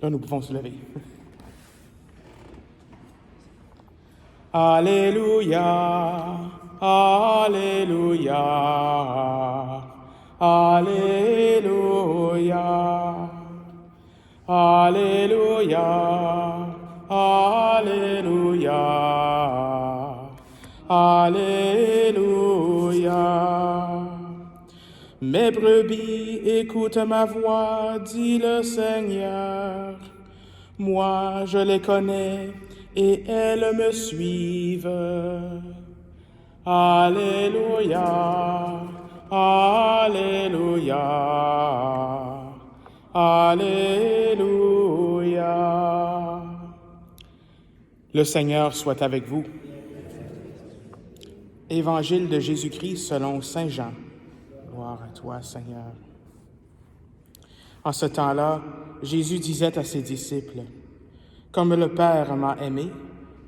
Là, nous pouvons se lever. Alléluia, Alléluia, Alléluia, Alléluia, Alléluia, Alléluia. Mes brebis écoutent ma voix, dit le Seigneur. Moi, je les connais et elles me suivent. Alléluia, Alléluia, Alléluia. Le Seigneur soit avec vous. Évangile de Jésus-Christ selon saint Jean. Gloire à toi, Seigneur. En ce temps-là, Jésus disait à ses disciples, « Comme le Père m'a aimé,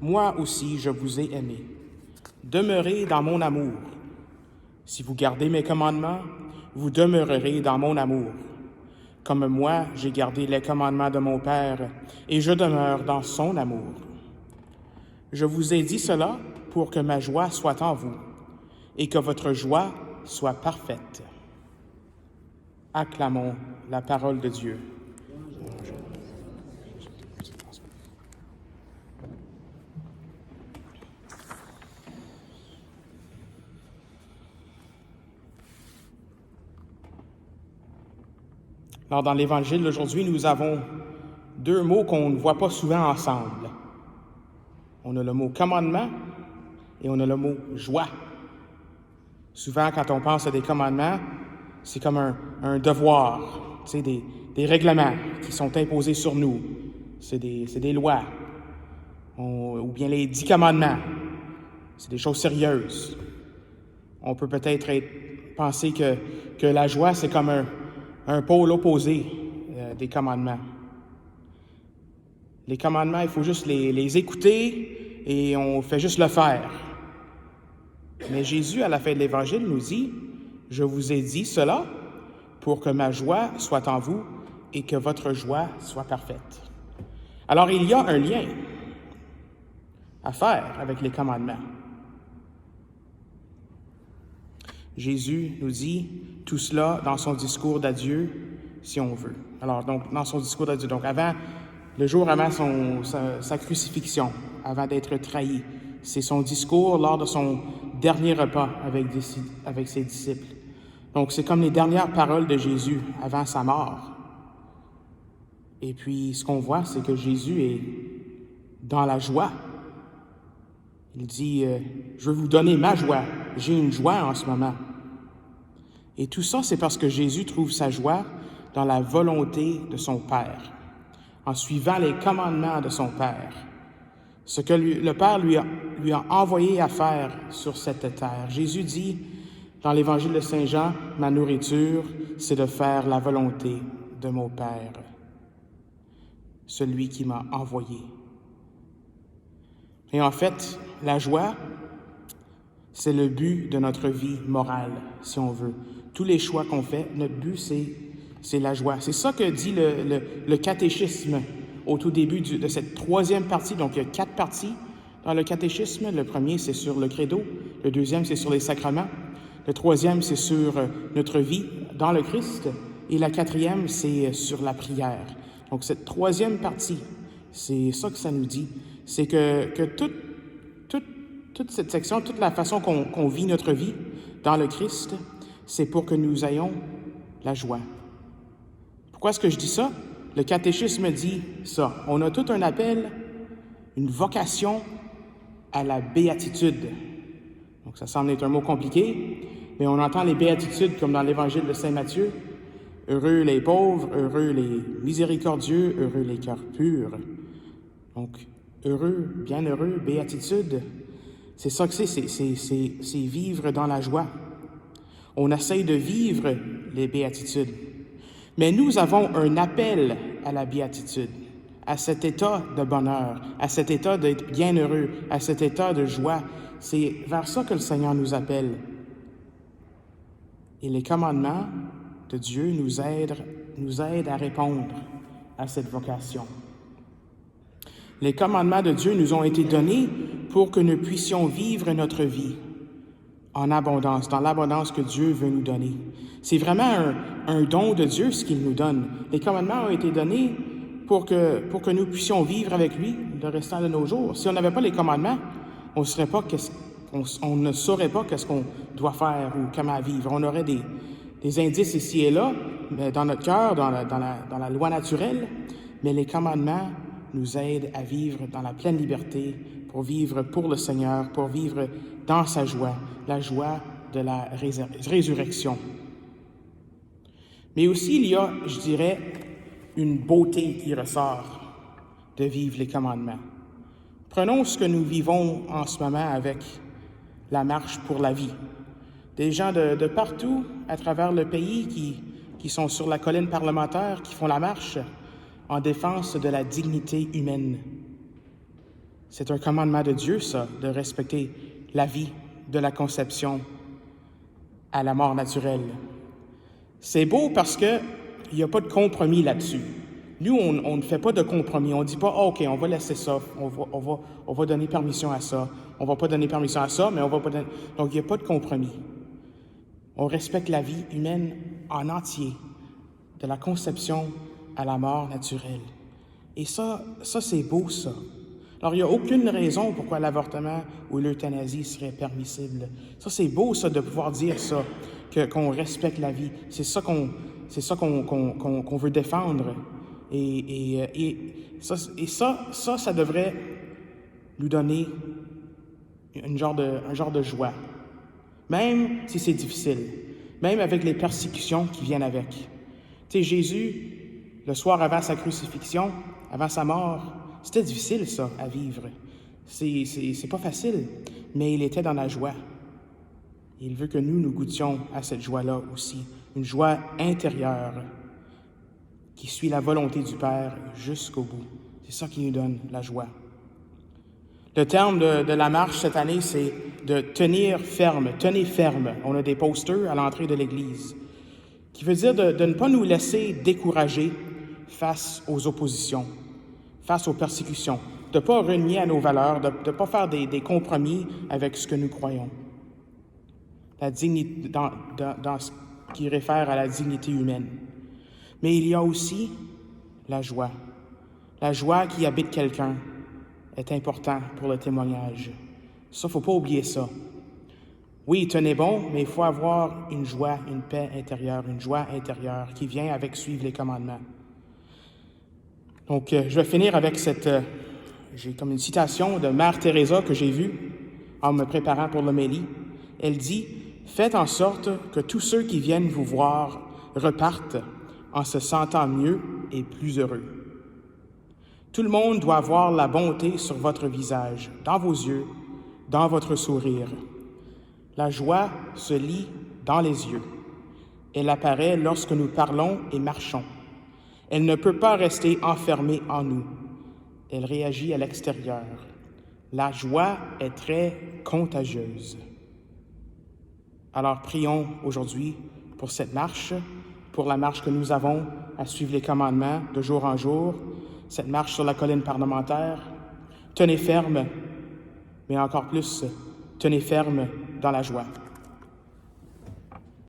moi aussi je vous ai aimé. Demeurez dans mon amour. Si vous gardez mes commandements, vous demeurerez dans mon amour. Comme moi, j'ai gardé les commandements de mon Père, et je demeure dans son amour. Je vous ai dit cela pour que ma joie soit en vous, et que votre joie soit parfaite. » Acclamons la parole de Dieu. Alors, dans l'Évangile d'aujourd'hui, nous avons deux mots qu'on ne voit pas souvent ensemble. On a le mot « commandement » et on a le mot « joie ». Souvent, quand on pense à des commandements, c'est comme un devoir, tu sais, des règlements qui sont imposés sur nous. C'est des lois. Ou bien les 10 commandements. C'est des choses sérieuses. On peut peut-être penser que la joie, c'est comme un pôle opposé des commandements. Les commandements, il faut juste les écouter et on fait juste le faire. Mais Jésus, à la fin de l'Évangile, nous dit « Je vous ai dit cela pour que ma joie soit en vous et que votre joie soit parfaite. » Alors, il y a un lien à faire avec les commandements. Jésus nous dit tout cela dans son discours d'adieu, si on veut. Alors, donc, dans son discours d'adieu, donc le jour avant sa crucifixion, avant d'être trahi, c'est son discours lors de son dernier repas avec ses disciples. Donc, c'est comme les dernières paroles de Jésus avant sa mort. Et puis, ce qu'on voit, c'est que Jésus est dans la joie. Il dit, je veux vous donner ma joie. J'ai une joie en ce moment. Et tout ça, c'est parce que Jésus trouve sa joie dans la volonté de son Père, en suivant les commandements de son Père. Ce que le Père lui a envoyé à faire sur cette terre. Jésus dit, dans l'Évangile de saint Jean, « Ma nourriture, c'est de faire la volonté de mon Père, celui qui m'a envoyé. » Et en fait, la joie, c'est le but de notre vie morale, si on veut. Tous les choix qu'on fait, notre but, c'est la joie. C'est ça que dit le catéchisme au tout début de cette troisième partie. Donc, il y a 4 parties dans le catéchisme. Le premier, c'est sur le credo. Le deuxième, c'est sur les sacrements. Le troisième, c'est sur notre vie dans le Christ. Et la 4e, c'est sur la prière. Donc, cette troisième partie, c'est ça que ça nous dit. C'est que toute cette section, toute la façon qu'on vit notre vie dans le Christ, c'est pour que nous ayons la joie. Pourquoi est-ce que je dis ça? Le catéchisme dit ça. On a tout un appel, une vocation à la béatitude. Donc, ça semble être un mot compliqué, mais on entend les béatitudes comme dans l'Évangile de saint Matthieu. Heureux les pauvres, heureux les miséricordieux, heureux les cœurs purs. Donc, heureux, bienheureux, béatitude, c'est ça que c'est vivre dans la joie. On essaye de vivre les béatitudes. Mais nous avons un appel à la béatitude, à cet état de bonheur, à cet état d'être bienheureux, à cet état de joie. C'est vers ça que le Seigneur nous appelle. Et les commandements de Dieu nous aident à répondre à cette vocation. Les commandements de Dieu nous ont été donnés pour que nous puissions vivre notre vie en abondance, dans l'abondance que Dieu veut nous donner. C'est vraiment un don de Dieu ce qu'il nous donne. Les commandements ont été donnés pour que nous puissions vivre avec lui le restant de nos jours. Si on n'avait pas les commandements, on ne saurait pas qu'est-ce qu'on doit faire ou comment vivre. On aurait des indices ici et là, dans notre cœur, dans la loi naturelle, mais les commandements nous aident à vivre dans la pleine liberté, pour vivre pour le Seigneur, pour vivre dans sa joie, la joie de la résurrection. Mais aussi, il y a, je dirais, une beauté qui ressort de vivre les commandements. Prenons ce que nous vivons en ce moment avec la marche pour la vie. Des gens de partout à travers le pays qui sont sur la colline parlementaire, qui font la marche en défense de la dignité humaine. C'est un commandement de Dieu, ça, de respecter la vie de la conception à la mort naturelle. C'est beau parce qu'il n'y a pas de compromis là-dessus. Nous, on ne fait pas de compromis. On ne dit pas, oh, OK, on va laisser ça, on va donner permission à ça. On ne va pas donner permission à ça, mais on va pas donner... Donc, il n'y a pas de compromis. On respecte la vie humaine en entier, de la conception à la mort naturelle. Et ça c'est beau, ça. Alors, il n'y a aucune raison pourquoi l'avortement ou l'euthanasie serait permissible. Ça, c'est beau, ça, de pouvoir dire ça, qu'on respecte la vie. C'est ça qu'on veut défendre. Et ça devrait nous donner un genre de joie. Même si c'est difficile. Même avec les persécutions qui viennent avec. Tu sais, Jésus, le soir avant sa crucifixion, avant sa mort, c'était difficile, ça, à vivre. C'est pas facile, mais il était dans la joie. Il veut que nous goûtions à cette joie-là aussi, une joie intérieure qui suit la volonté du Père jusqu'au bout. C'est ça qui nous donne la joie. Le terme de la marche cette année, c'est de tenir ferme. Tenez ferme. On a des posters à l'entrée de l'Église, qui veut dire de ne pas nous laisser décourager face aux oppositions, face aux persécutions, de ne pas renier à nos valeurs, de ne pas faire des compromis avec ce que nous croyons. La dignité, dans ce qui réfère à la dignité humaine. Mais il y a aussi la joie. La joie qui habite quelqu'un est important pour le témoignage. Ça, il ne faut pas oublier ça. Oui, tenez bon, mais il faut avoir une joie, une paix intérieure, une joie intérieure qui vient avec suivre les commandements. Donc, je vais finir avec j'ai comme une citation de Mère Teresa que j'ai vue en me préparant pour l'homélie. Elle dit « Faites en sorte que tous ceux qui viennent vous voir repartent en se sentant mieux et plus heureux. Tout le monde doit voir la bonté sur votre visage, dans vos yeux, dans votre sourire. La joie se lit dans les yeux. Elle apparaît lorsque nous parlons et marchons. Elle ne peut pas rester enfermée en nous. Elle réagit à l'extérieur. La joie est très contagieuse. » Alors prions aujourd'hui pour cette marche, pour la marche que nous avons à suivre les commandements de jour en jour, cette marche sur la colline parlementaire. Tenez ferme, mais encore plus, tenez ferme dans la joie.